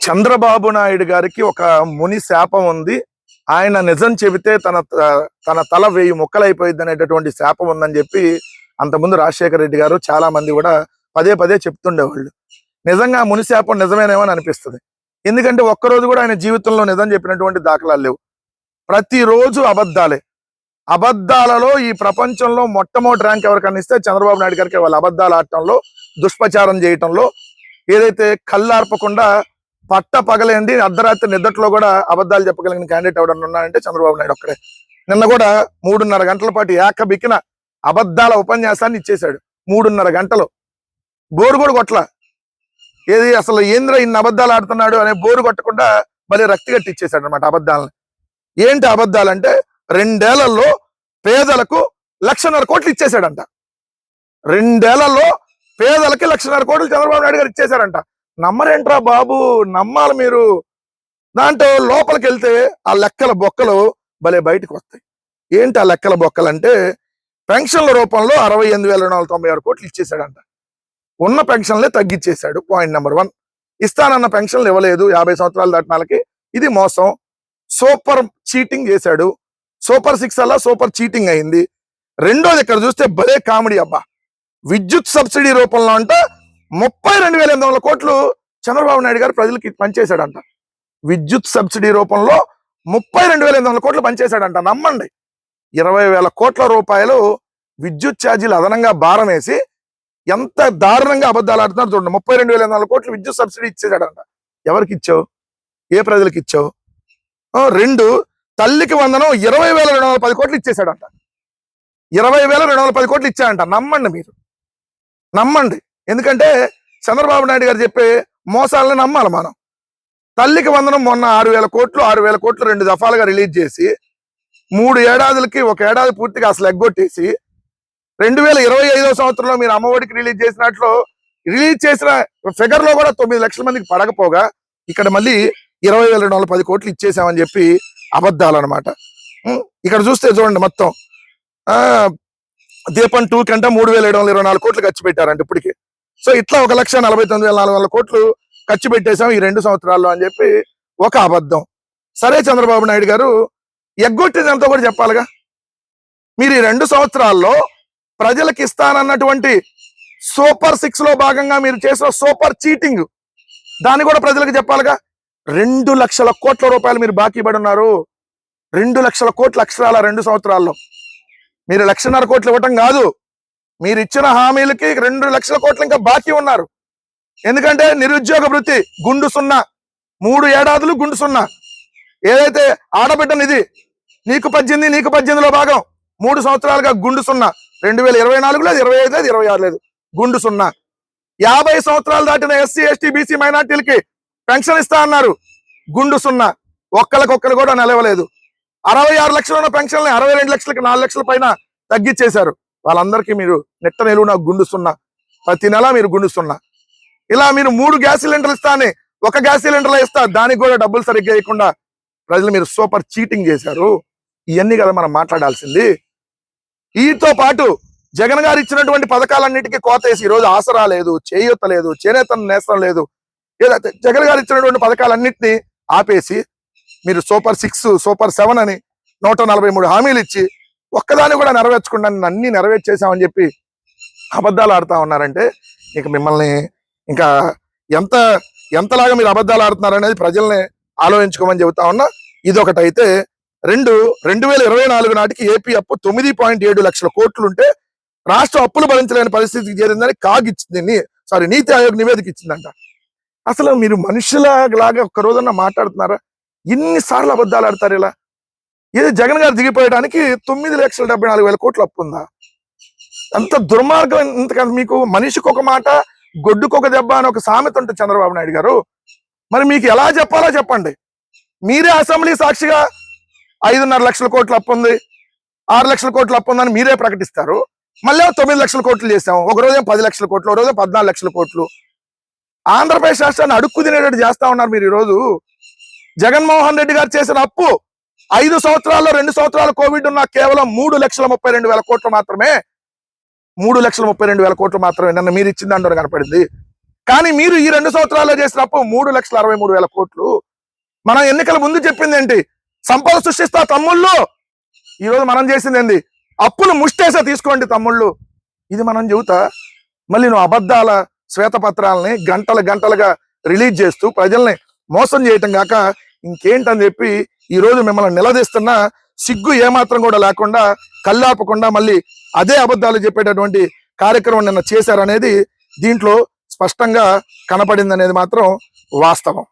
చంద్రబాబు నాయుడు గారికి ఒక ముని శాపం ఉంది. ఆయన నిజం చెబితే తన తల 1000 ముక్కలైపోయిద్ది అనేటటువంటి శాపం ఉందని చెప్పి అంతకుముందు రాజశేఖర రెడ్డి గారు చాలా మంది కూడా పదే పదే చెప్తుండేవాళ్ళు. నిజంగా ముని శాపం నిజమేనేమో అని అనిపిస్తుంది. ఎందుకంటే ఒక్కరోజు కూడా ఆయన జీవితంలో నిజం చెప్పినటువంటి దాఖలాలు లేవు. ప్రతిరోజు అబద్ధాలే. అబద్ధాలలో ఈ ప్రపంచంలో మొట్టమొదటి ర్యాంక్ ఎవరికన్నా ఇస్తే చంద్రబాబు నాయుడు గారికి. వాళ్ళ అబద్ధాలు ఆడటంలో, దుష్ప్రచారం చేయటంలో, ఏదైతే కళ్ళార్పకుండా పట్ట పగలేంది అర్ధరాత్రి నిద్రలో కూడా అబద్ధాలు చెప్పగలిగిన క్యాండిడేట్ ఎవడన్నా ఉన్నారంటే చంద్రబాబు నాయుడు ఒక్కడే. నిన్న కూడా 3:30 గంటల పాటు ఏకబిక్కిన అబద్ధాల ఉపన్యాసాన్ని ఇచ్చేశాడు. 3:30 గంటలు బోరు కూడా కొట్ల. ఏది అసలు ఏంద్ర ఇన్ని అబద్ధాలు ఆడుతున్నాడు అనే బోరు కొట్టకుండా భలే రక్తి కట్టి ఇచ్చేశాడు అనమాట అబద్ధాలను. ఏంటి అబద్ధాలంటే 2 ఏళ్లలో పేదలకు 1,50,000 కోట్లు ఇచ్చేశాడంట. 2 ఏళ్లలో పేదలకి 1,50,000 కోట్లు చంద్రబాబు నాయుడు గారు ఇచ్చేశారంట. నమ్మరేంట్రా బాబు, నమ్మాలి మీరు. దాంట్లో లోపలికి వెళ్తే ఆ లెక్కల బొక్కలు భలే బయటకు వస్తాయి. ఏంటి ఆ లెక్కల బొక్కలు అంటే, పెన్షన్ల రూపంలో 68,496 కోట్లు ఇచ్చేశాడంట. ఉన్న పెన్షన్లే తగ్గించేశాడు. Point number 1. ఇస్తానన్న పెన్షన్లు ఇవ్వలేదు 50 సంవత్సరాలు దాటిన వాళ్ళకి. ఇది మోసం. సూపర్ చీటింగ్ చేశాడు. సూపర్ 6 అలా సూపర్ చీటింగ్ అయింది. రెండోది ఇక్కడ చూస్తే భలే కామెడీ అబ్బా. విద్యుత్ సబ్సిడీ రూపంలో అంట 32,800 కోట్లు చంద్రబాబు నాయుడు గారు ప్రజలకి పనిచేశాడంట. విద్యుత్ సబ్సిడీ రూపంలో 32,800 కోట్లు పనిచేశాడంట. నమ్మండి, 20,000 కోట్ల రూపాయలు విద్యుత్ ఛార్జీలు అదనంగా భారం వేసి ఎంత దారుణంగా అబద్ధాలు ఆడుతున్నారు చూడండి. 32,800 కోట్లు విద్యుత్ సబ్సిడీ ఇచ్చేశాడంట. ఎవరికి ఇచ్చావు? ఏ ప్రజలకు ఇచ్చావు? 2, తల్లికి వందనం 20,210 కోట్లు ఇచ్చేశాడంట. 20,210 కోట్లు ఇచ్చాడంట. నమ్మండి, మీరు నమ్మండి. ఎందుకంటే చంద్రబాబు నాయుడు గారు చెప్పే మోసాలను నమ్మాలి మనం. తల్లికి వందనం మొన్న 6,000 కోట్లు 2 దఫాలుగా రిలీజ్ చేసి 3 ఏడాదులకి 1 ఏడాది పూర్తిగా అసలు ఎగ్గొట్టేసి 2025వ సంవత్సరంలో మీరు అమ్మఒడికి రిలీజ్ చేసినట్లు రిలీజ్ చేసిన ఫిగర్ లో కూడా 9 లక్షల మందికి పడకపోగా ఇక్కడ మళ్ళీ 20,210 కోట్లు ఇచ్చేసామని చెప్పి అబద్ధాలు అనమాట. ఇక్కడ చూస్తే చూడండి, మొత్తం దీపం 2 కంటే 3,724 కోట్లు ఖర్చు పెట్టారంట ఇప్పటికి. సో ఇట్లా 1,49,400 కోట్లు ఖర్చు పెట్టేశాం ఈ 2 సంవత్సరాల్లో అని చెప్పి ఒక అబద్ధం. సరే, చంద్రబాబు నాయుడు గారు ఎగ్గొట్టినంతా కూడా చెప్పాలిగా. మీరు ఈ 2 సంవత్సరాల్లో ప్రజలకు ఇస్తానన్నటువంటి సూపర్ 6 లో భాగంగా మీరు చేసిన సూపర్ చీటింగ్ దాన్ని కూడా ప్రజలకు చెప్పాలిగా. 2 లక్షల కోట్ల రూపాయలు మీరు బాకీ పడి ఉన్నారు. 2 లక్షల కోట్ల అక్షరాల 2 సంవత్సరాల్లో. మీరు 1,50,000 కోట్లు ఇవ్వటం కాదు, మీరు ఇచ్చిన హామీలకి 2 లక్షల కోట్లు ఇంకా బాకీ ఉన్నారు. ఎందుకంటే నిరుద్యోగ వృత్తి గుండు 0, 3 ఏడాదులు గుండు 0. ఏదైతే ఆడబిడ్డ నిధి నీకు 18లో భాగం 3 సంవత్సరాలుగా గుండు 0. 2024 లేదు, 25 లేదు, 26 లేదు, గుండు 0. 50 సంవత్సరాలు దాటిన ఎస్సీ ఎస్టీ బీసీ మైనార్టీలకి పెన్షన్ ఇస్తా అన్నారు, గుండు 0. ఒక్కరికొక్కరు కూడా నిలవలేదు. 66 లక్షలు ఉన్న పెన్షన్లు 62 లక్షలకి 4 లక్షల పైన తగ్గించేశారు. వాళ్ళందరికీ మీరు నెట్ట నిలువున గుండు 0. ప్రతి నెల మీరు గుండు 0. ఇలా మీరు 3 గ్యాస్ సిలిండర్లు ఇస్తా అని 1 గ్యాస్ సిలిండర్లో ఇస్తా, దానికి కూడా డబ్బులు సరిగ్గా ఇవ్వకుండా ప్రజలు మీరు సూపర్ చీటింగ్ చేశారు. ఇవన్నీ కదా మనం మాట్లాడాల్సింది. వీటితో పాటు జగన్ గారు ఇచ్చినటువంటి పథకాలన్నిటికీ కోతేసి ఈరోజు ఆసరా లేదు, చేయూత లేదు, చేనేత నేస్తం లేదు. ఏదైతే జగన్ గారు ఇచ్చినటువంటి పథకాలన్నింటినీ ఆపేసి మీరు సూపర్ 6 సూపర్ 7 అని 143 హామీలు ఇచ్చి ఒక్కదాన్ని కూడా నెరవేర్చకుండా అన్ని నెరవేర్చేసామని చెప్పి అబద్ధాలు ఆడుతా ఉన్నారంటే ఇక మిమ్మల్ని ఇంకా ఎంతలాగా మీరు అబద్ధాలు ఆడుతున్నారు అనేది ప్రజల్ని ఆలోచించుకోమని చెబుతా ఉన్నా. ఇదొకటైతే 2024 నాటికి ఏపీ అప్పు 9.7 లక్షల కోట్లుంటే రాష్ట్రం అప్పులు భరించలేని పరిస్థితికి చేరిందని నీతి ఆయోగ్ నివేదిక ఇచ్చిందంట. అసలు మీరు మనుషులలాగా ఒక్క రోజన్నా మాట్లాడుతున్నారా? ఇన్నిసార్లు అబద్ధాలు ఆడతారు ఇలా. ఇది జగన్ గారు దిగిపోయడానికి 9,74,000 కోట్లు అప్పు ఉందా? అంత దుర్మార్గం. ఇంతకంత మీకు మనిషికి ఒక మాట, గొడ్డుకొక దెబ్బ అని ఒక సామెత ఉంటుంది చంద్రబాబు నాయుడు గారు. మరి మీకు ఎలా చెప్పాలో చెప్పండి. మీరే అసెంబ్లీ సాక్షిగా 5.5 లక్షల కోట్ల అప్పు ఉంది, 6 లక్షల కోట్ల అప్పు ఉందని మీరే ప్రకటిస్తారు. మళ్ళీ 9 లక్షల కోట్లు చేసాం. ఒక రోజు 10 లక్షల కోట్లు, ఒక రోజు 14 లక్షల కోట్లు. ఆంధ్రప్రదేశ్ రాష్ట్రాన్ని అడుక్కు తినేటట్టు చేస్తా ఉన్నారు మీరు ఈరోజు. జగన్మోహన్ రెడ్డి గారు చేసిన అప్పు 5 సంవత్సరాల్లో 2 సంవత్సరాలు కోవిడ్ ఉన్న కేవలం 3,32,000 కోట్లు మాత్రమే. 3,32,000 కోట్లు మాత్రమే నిన్న మీరు ఇచ్చిన దాంట్లో కనపడింది. కానీ మీరు ఈ 2 సంవత్సరాల్లో చేసిన అప్పు 3,63,000 కోట్లు. మనం ఎన్నికల ముందు చెప్పింది ఏంటి? సంపద సృష్టిస్తా తమ్ముళ్ళు. ఈరోజు మనం చేసింది ఏంది? అప్పులు ముష్టేసా తీసుకోండి తమ్ముళ్ళు. ఇది మనం చెబుతా మళ్ళీ నువ్వు అబద్ధాల శ్వేతపత్రాలని గంటలుగా రిలీజ్ చేస్తూ ప్రజల్ని మోసం చేయటం కాక ఇంకేంటని చెప్పి ఈ రోజు మిమ్మల్ని నిలదీస్తున్నా సిగ్గు ఏమాత్రం కూడా లేకుండా కళ్ళాపకుండా మళ్ళీ అదే అబద్ధాలు చెప్పేటటువంటి కార్యక్రమం నిన్న చేశారనేది దీంట్లో స్పష్టంగా కనపడింది అనేది మాత్రం వాస్తవం.